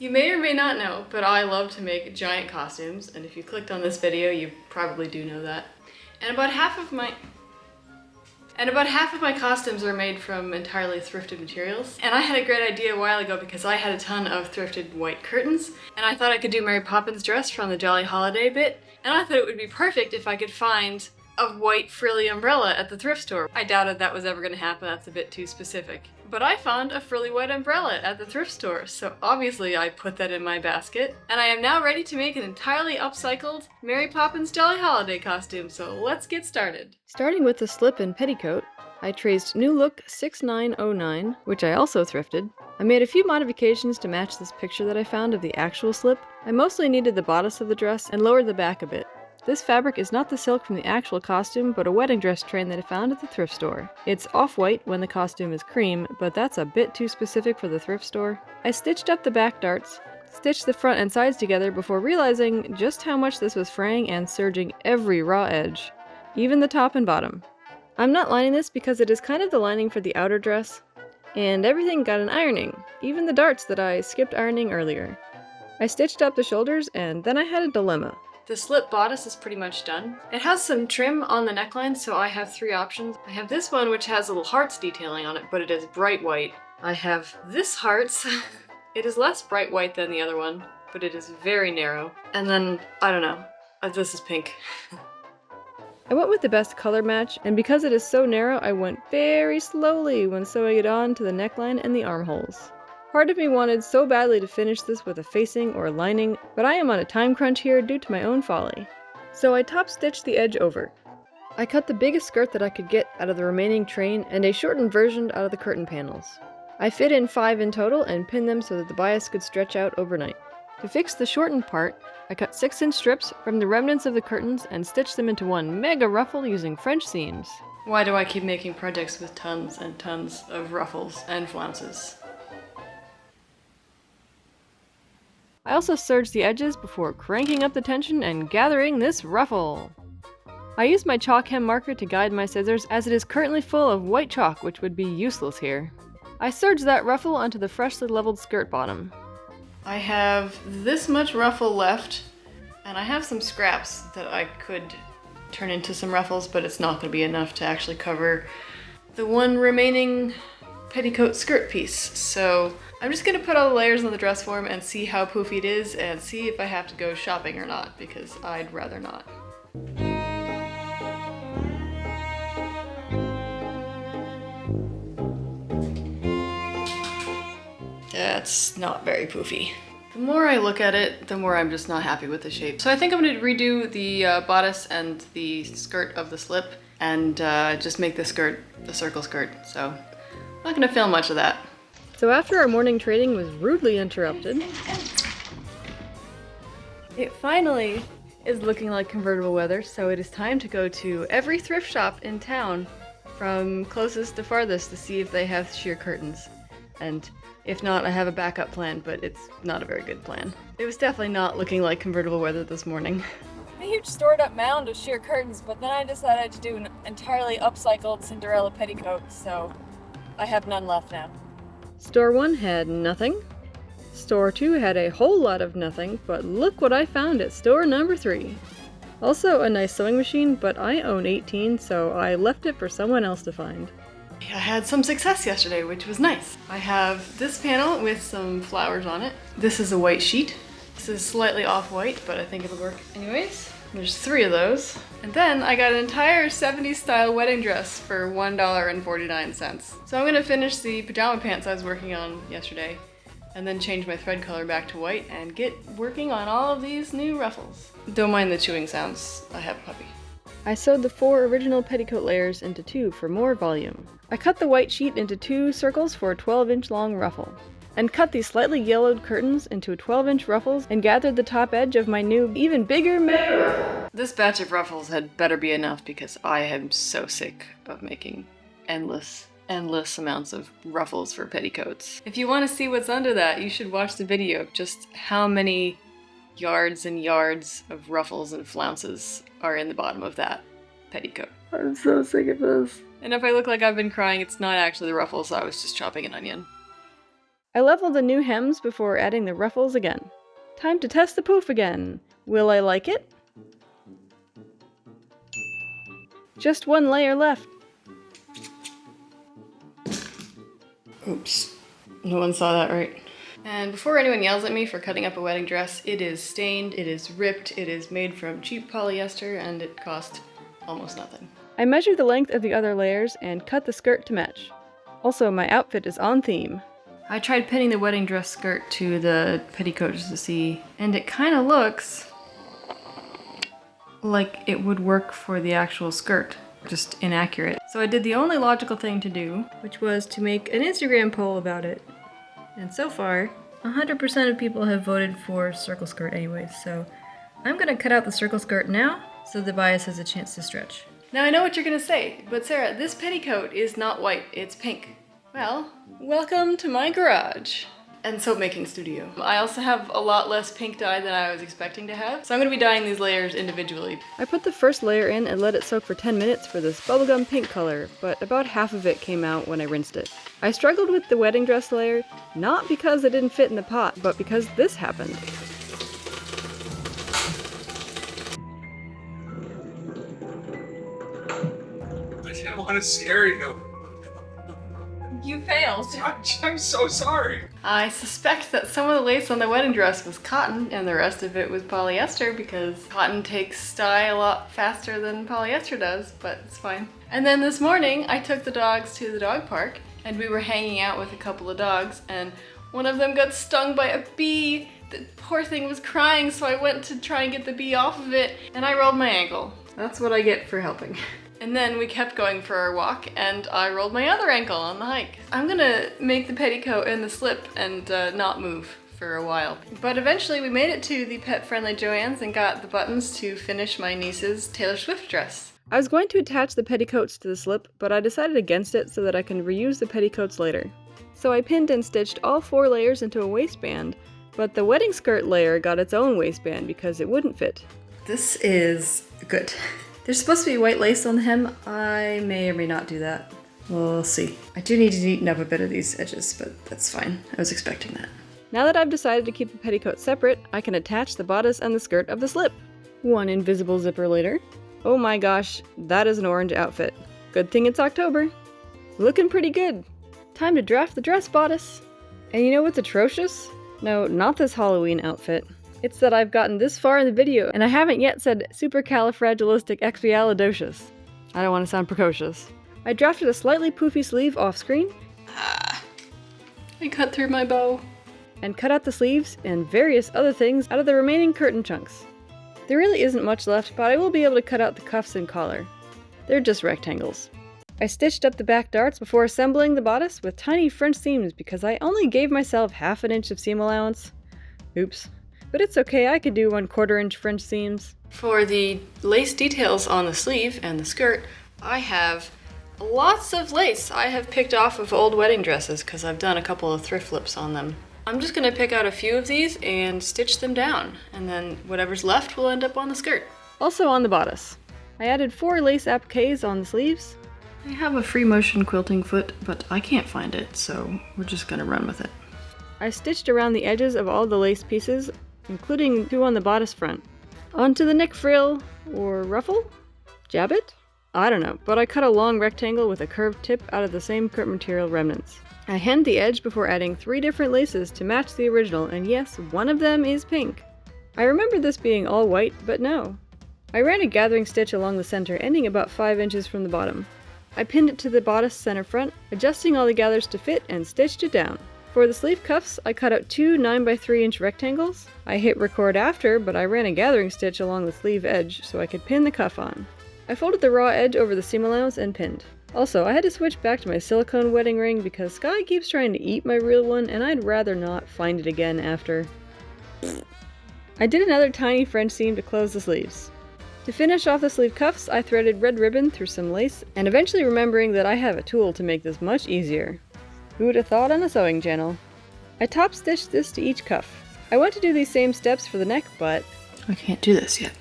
You may or may not know, but I love to make giant costumes, and if you clicked on this video, you probably do know that. And about half of my costumes are made from entirely thrifted materials. And I had a great idea a while ago because I had a ton of thrifted white curtains, and I thought I could do Mary Poppins dress from the Jolly Holiday bit, and I thought it would be perfect if I could find a white frilly umbrella at the thrift store. I doubted that was ever gonna happen, that's a bit too specific. But I found a frilly white umbrella at the thrift store, so obviously I put that in my basket, and I am now ready to make an entirely upcycled Mary Poppins Jolly Holiday costume, so let's get started. Starting with the slip and petticoat, I traced New Look 6909, which I also thrifted. I made a few modifications to match this picture that I found of the actual slip. I mostly needed the bodice of the dress and lowered the back a bit. This fabric is not the silk from the actual costume, but a wedding dress train that I found at the thrift store. It's off-white when the costume is cream, but that's a bit too specific for the thrift store. I stitched up the back darts, stitched the front and sides together before realizing just how much this was fraying and serging every raw edge, even the top and bottom. I'm not lining this because it is kind of the lining for the outer dress, and everything got an ironing, even the darts that I skipped ironing earlier. I stitched up the shoulders and then I had a dilemma. The slip bodice is pretty much done. It has some trim on the neckline, so I have three options. I have this one which has little hearts detailing on it, but it is bright white. I have this hearts. It is less bright white than the other one, but it is very narrow. And then, I don't know, this is pink. I went with the best color match, and because it is so narrow, I went very slowly when sewing it on to the neckline and the armholes. Part of me wanted so badly to finish this with a facing or a lining, but I am on a time crunch here due to my own folly. So I top stitched the edge over. I cut the biggest skirt that I could get out of the remaining train and a shortened version out of the curtain panels. I fit in 5 in total and pinned them so that the bias could stretch out overnight. To fix the shortened part, I cut 6-inch strips from the remnants of the curtains and stitched them into one mega ruffle using French seams. Why do I keep making projects with tons and tons of ruffles and flounces? I also serged the edges before cranking up the tension and gathering this ruffle. I used my chalk hem marker to guide my scissors as it is currently full of white chalk, which would be useless here. I serged that ruffle onto the freshly leveled skirt bottom. I have this much ruffle left, and I have some scraps that I could turn into some ruffles, but it's not going to be enough to actually cover the one remaining petticoat skirt piece, so I'm just gonna put all the layers on the dress form and see how poofy it is and see if I have to go shopping or not, because I'd rather not. That's not very poofy. The more I look at it, the more I'm just not happy with the shape. So I think I'm gonna redo the bodice and the skirt of the slip and just make the skirt a circle skirt, so I'm not gonna film much of that. So after our morning trading was rudely interrupted, it finally is looking like convertible weather, so it is time to go to every thrift shop in town from closest to farthest to see if they have sheer curtains. And if not, I have a backup plan, but it's not a very good plan. It was definitely not looking like convertible weather this morning. A huge stored up mound of sheer curtains, but then I decided to do an entirely upcycled Cinderella petticoat, so I have none left now. Store 1 had nothing. Store 2 had a whole lot of nothing, but look what I found at store number 3. Also a nice sewing machine, but I own 18, so I left it for someone else to find. I had some success yesterday, which was nice. I have this panel with some flowers on it. This is a white sheet. This is slightly off-white, but I think it'll work anyways. There's 3 of those. And then I got an entire 70s style wedding dress for $1.49. So I'm gonna finish the pajama pants I was working on yesterday and then change my thread color back to white and get working on all of these new ruffles. Don't mind the chewing sounds, I have a puppy. I sewed the 4 original petticoat layers into 2 for more volume. I cut the white sheet into 2 circles for a 12-inch long ruffle, and cut these slightly yellowed curtains into 12-inch ruffles and gathered the top edge of my new, even bigger mega ruffle. This batch of ruffles had better be enough because I am so sick of making endless amounts of ruffles for petticoats. If you want to see what's under that, you should watch the video of just how many yards and yards of ruffles and flounces are in the bottom of that petticoat. I'm so sick of this. And if I look like I've been crying, it's not actually the ruffles, I was just chopping an onion. I leveled the new hems before adding the ruffles again. Time to test the poof again. Will I like it? Just one layer left. Oops. No one saw that right. And before anyone yells at me for cutting up a wedding dress, it is stained, it is ripped, it is made from cheap polyester, and it cost almost nothing. I measured the length of the other layers and cut the skirt to match. Also, my outfit is on theme. I tried pinning the wedding dress skirt to the petticoat just to see, and it kind of looks like it would work for the actual skirt, just inaccurate. So I did the only logical thing to do, which was to make an Instagram poll about it. And so far, 100% of people have voted for circle skirt anyways, so I'm gonna cut out the circle skirt now so the bias has a chance to stretch. Now I know what you're gonna say, but Sarah, this petticoat is not white, it's pink. Well, welcome to my garage and soap making studio. I also have a lot less pink dye than I was expecting to have, so I'm gonna be dyeing these layers individually. I put the first layer in and let it soak for 10 minutes for this bubblegum pink color, but about half of it came out when I rinsed it. I struggled with the wedding dress layer, not because it didn't fit in the pot, but because this happened. I didn't want to scare you. You failed. I'm so sorry. I suspect that some of the lace on the wedding dress was cotton and the rest of it was polyester because cotton takes dye a lot faster than polyester does, but it's fine. And then this morning I took the dogs to the dog park and we were hanging out with a couple of dogs and one of them got stung by a bee. The poor thing was crying, so I went to try and get the bee off of it and I rolled my ankle. That's what I get for helping. And then we kept going for our walk and I rolled my other ankle on the hike. I'm gonna make the petticoat and the slip and not move for a while. But eventually we made it to the pet-friendly Joann's and got the buttons to finish my niece's Taylor Swift dress. I was going to attach the petticoats to the slip, but I decided against it so that I can reuse the petticoats later. So I pinned and stitched all 4 layers into a waistband, but the wedding skirt layer got its own waistband because it wouldn't fit. This is good. There's supposed to be white lace on the hem. I may or may not do that. We'll see. I do need to neaten up a bit of these edges, but that's fine. I was expecting that. Now that I've decided to keep the petticoat separate, I can attach the bodice and the skirt of the slip. One invisible zipper later. Oh my gosh, that is an orange outfit. Good thing it's October. Looking pretty good. Time to draft the dress bodice. And you know what's atrocious? No, not this Halloween outfit. It's that I've gotten this far in the video and I haven't yet said supercalifragilisticexpialidocious. I don't want to sound precocious. I drafted a slightly poofy sleeve off screen. I cut through my bow. And cut out the sleeves and various other things out of the remaining curtain chunks. There really isn't much left, but I will be able to cut out the cuffs and collar. They're just rectangles. I stitched up the back darts before assembling the bodice with tiny French seams because I only gave myself half an inch of seam allowance. Oops. But it's okay, I could do 1/4 inch French seams. For the lace details on the sleeve and the skirt, I have lots of lace I have picked off of old wedding dresses because I've done a couple of thrift flips on them. I'm just going to pick out a few of these and stitch them down, and then whatever's left will end up on the skirt. Also on the bodice, I added 4 lace appliques on the sleeves. I have a free motion quilting foot, but I can't find it, so we're just going to run with it. I stitched around the edges of all the lace pieces, including 2 on the bodice front. Onto the neck frill, or ruffle? Jabbet? I don't know, but I cut a long rectangle with a curved tip out of the same skirt material remnants. I hemmed the edge before adding 3 different laces to match the original, and yes, one of them is pink. I remember this being all white, but no. I ran a gathering stitch along the center, ending about 5 inches from the bottom. I pinned it to the bodice center front, adjusting all the gathers to fit, and stitched it down. For the sleeve cuffs, I cut out 2 9x3 inch rectangles. I hit record after, but I ran a gathering stitch along the sleeve edge so I could pin the cuff on. I folded the raw edge over the seam allowance and pinned. Also, I had to switch back to my silicone wedding ring because Sky keeps trying to eat my real one and I'd rather not find it again after. I did another tiny French seam to close the sleeves. To finish off the sleeve cuffs, I threaded red ribbon through some lace, and eventually remembering that I have a tool to make this much easier. Who would have thought on a sewing channel? I top stitched this to each cuff. I went to do these same steps for the neck, but I can't do this yet.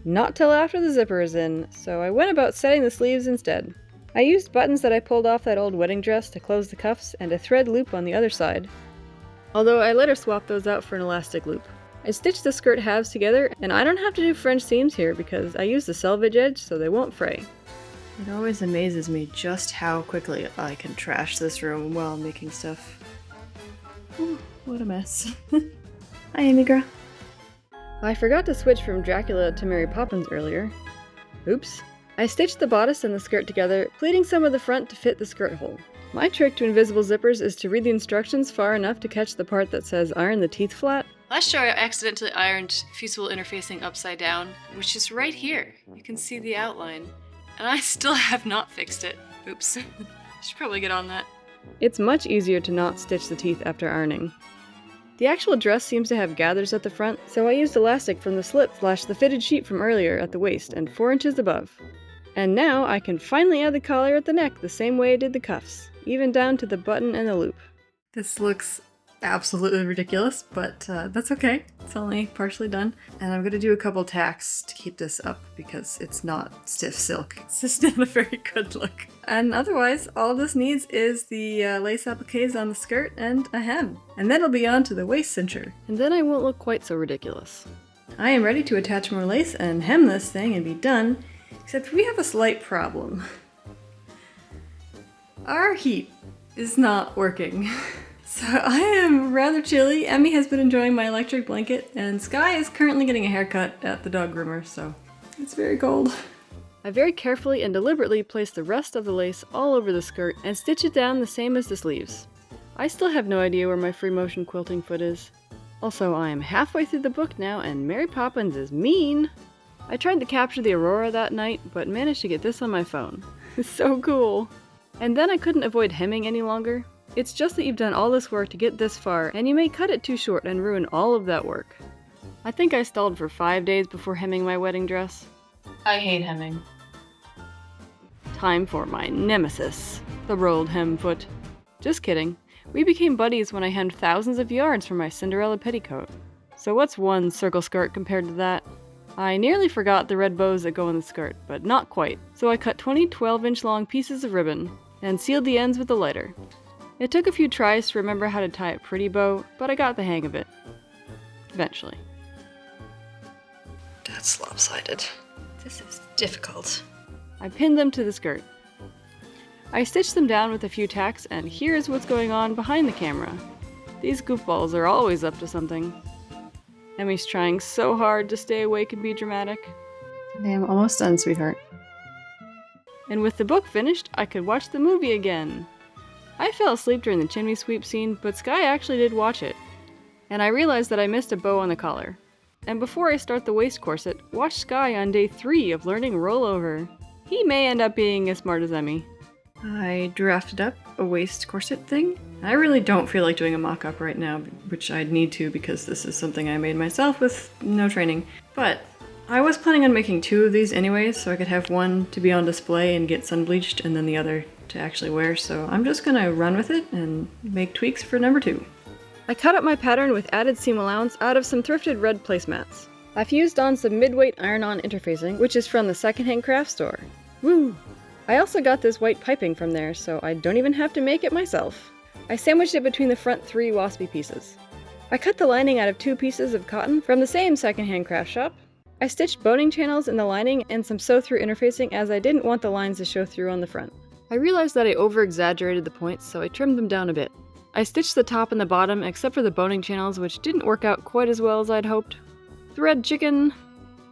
Not till after the zipper is in, so I went about setting the sleeves instead. I used buttons that I pulled off that old wedding dress to close the cuffs and a thread loop on the other side. Although I let her swap those out for an elastic loop. I stitched the skirt halves together, and I don't have to do French seams here because I use the selvage edge so they won't fray. It always amazes me just how quickly I can trash this room while making stuff. Ooh, what a mess. Hi, Amy girl. I forgot to switch from Dracula to Mary Poppins earlier. Oops. I stitched the bodice and the skirt together, pleating some of the front to fit the skirt hole. My trick to invisible zippers is to read the instructions far enough to catch the part that says iron the teeth flat. Last show I accidentally ironed fusible interfacing upside down, which is right here. You can see the outline. And I still have not fixed it. Oops. Should probably get on that. It's much easier to not stitch the teeth after ironing. The actual dress seems to have gathers at the front, so I used elastic from the slip / the fitted sheet from earlier at the waist and 4 inches above. And now I can finally add the collar at the neck the same way I did the cuffs, even down to the button and the loop. This looks absolutely ridiculous, but that's okay. It's only partially done. And I'm gonna do a couple tacks to keep this up because it's not stiff silk. It's just not a very good look. And otherwise, all this needs is the lace appliques on the skirt and a hem. And then it'll be on to the waist cincher. And then I won't look quite so ridiculous. I am ready to attach more lace and hem this thing and be done, except we have a slight problem. Our heat is not working. So I am rather chilly. Emmy has been enjoying my electric blanket, and Sky is currently getting a haircut at the dog groomer, so it's very cold. I very carefully and deliberately place the rest of the lace all over the skirt and stitch it down the same as the sleeves. I still have no idea where my free motion quilting foot is. Also, I am halfway through the book now, and Mary Poppins is mean! I tried to capture the aurora that night, but managed to get this on my phone. It's so cool! And then I couldn't avoid hemming any longer. It's just that you've done all this work to get this far, and you may cut it too short and ruin all of that work. I think I stalled for 5 days before hemming my wedding dress. I hate hemming. Time for my nemesis, the rolled hem foot. Just kidding. We became buddies when I hemmed thousands of yards for my Cinderella petticoat. So what's one circle skirt compared to that? I nearly forgot the red bows that go in the skirt, but not quite. So I cut 20 12-inch long pieces of ribbon and sealed the ends with a lighter. It took a few tries to remember how to tie a pretty bow, but I got the hang of it. Eventually. That's lopsided. This is difficult. I pinned them to the skirt. I stitched them down with a few tacks, and here's what's going on behind the camera. These goofballs are always up to something. Emmy's trying so hard to stay awake and be dramatic. I am almost done, sweetheart. And with the book finished, I could watch the movie again. I fell asleep during the chimney sweep scene, but Sky actually did watch it. And I realized that I missed a bow on the collar. And before I start the waist corset, watch Sky on day 3 of learning rollover. He may end up being as smart as Emmy. I drafted up a waist corset thing. I really don't feel like doing a mock-up right now, which I'd need to because this is something I made myself with no training. But I was planning on making 2 of these anyways, so I could have one to be on display and get sun bleached, and then the other to actually wear, so I'm just gonna run with it and make tweaks for number 2. I cut up my pattern with added seam allowance out of some thrifted red placemats. I fused on some mid-weight iron-on interfacing, which is from the secondhand craft store. Woo! I also got this white piping from there, so I don't even have to make it myself. I sandwiched it between the front 3 waspy pieces. I cut the lining out of 2 pieces of cotton from the same secondhand craft shop. I stitched boning channels in the lining and some sew-through interfacing as I didn't want the lines to show through on the front. I realized that I over-exaggerated the points, so I trimmed them down a bit. I stitched the top and the bottom except for the boning channels, which didn't work out quite as well as I'd hoped. Thread chicken!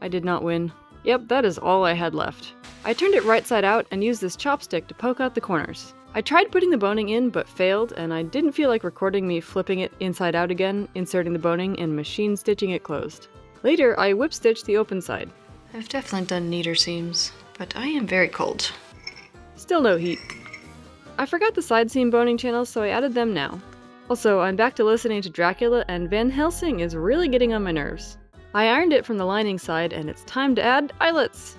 I did not win. Yep, that is all I had left. I turned it right side out and used this chopstick to poke out the corners. I tried putting the boning in but failed, and I didn't feel like recording me flipping it inside out again, inserting the boning, and machine stitching it closed. Later, I whip stitched the open side. I've definitely done neater seams, but I am very cold. Still no heat. I forgot the side seam boning channels, so I added them now. Also, I'm back to listening to Dracula, and Van Helsing is really getting on my nerves. I ironed it from the lining side, and it's time to add eyelets!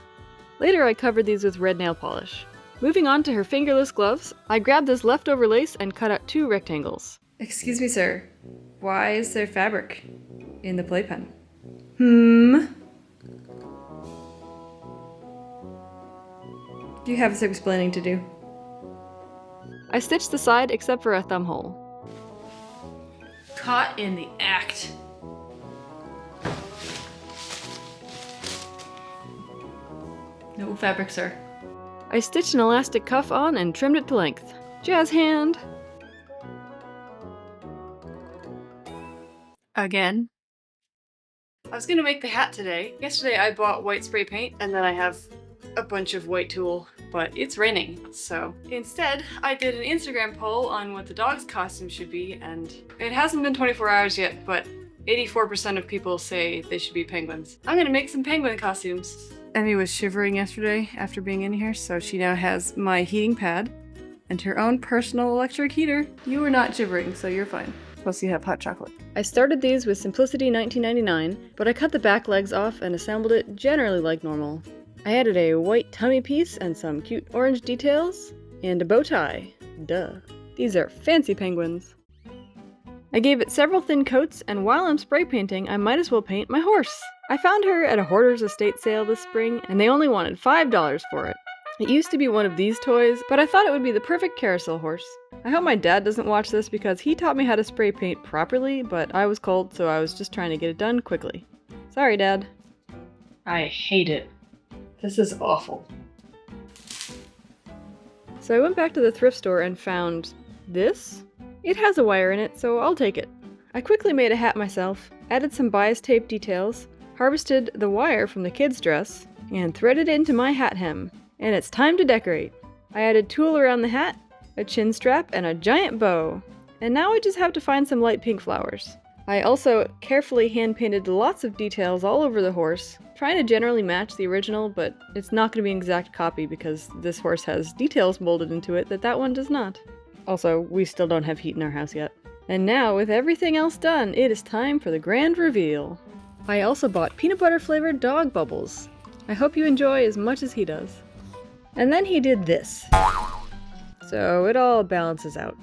Later, I covered these with red nail polish. Moving on to her fingerless gloves, I grabbed this leftover lace and cut out 2 rectangles. Excuse me, sir. Why is there fabric in the playpen? You have some explaining to do. I stitched the side except for a thumb hole. caught in the act. No fabric, sir. I stitched an elastic cuff on and trimmed it to length. Jazz hand! Again. I was gonna make the hat today. Yesterday I bought white spray paint and then I have a bunch of white tulle, but it's raining, so instead I did an Instagram poll on what the dog's costume should be, and it hasn't been 24 hours yet, but 84% of people say they should be penguins. I'm gonna make some penguin costumes. Emmy was shivering yesterday after being in here, so she now has my heating pad and her own personal electric heater. You were not shivering, so you're fine. Plus you have hot chocolate. I started these with Simplicity 1999, but I cut the back legs off and assembled it generally like normal. I added a white tummy piece and some cute orange details, and a bow tie. Duh. These are fancy penguins. I gave it several thin coats, and while I'm spray painting, I might as well paint my horse. I found her at a hoarder's estate sale this spring, and they only wanted $5 for it. It used to be one of these toys, but I thought it would be the perfect carousel horse. I hope my dad doesn't watch this because he taught me how to spray paint properly, but I was cold, so I was just trying to get it done quickly. Sorry, Dad. I hate it. This is awful. So I went back to the thrift store and found this. It has a wire in it, so I'll take it. I quickly made a hat myself, added some bias tape details, harvested the wire from the kid's dress, and threaded it into my hat hem. And it's time to decorate. I added tulle around the hat, a chin strap, and a giant bow. And now I just have to find some light pink flowers. I also carefully hand-painted lots of details all over the horse, trying to generally match the original, but it's not going to be an exact copy because this horse has details molded into it that one does not. Also, we still don't have heat in our house yet. And now, with everything else done, it is time for the grand reveal. I also bought peanut butter flavored dog bubbles. I hope you enjoy as much as he does. And then he did this. So it all balances out.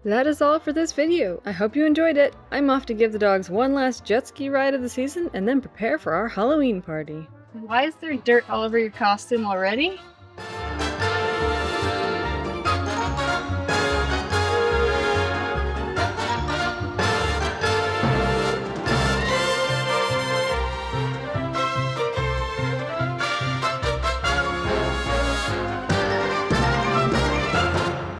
That is all for this video. I hope you enjoyed it. I'm off to give the dogs one last jet ski ride of the season and then prepare for our Halloween party. Why is there dirt all over your costume already?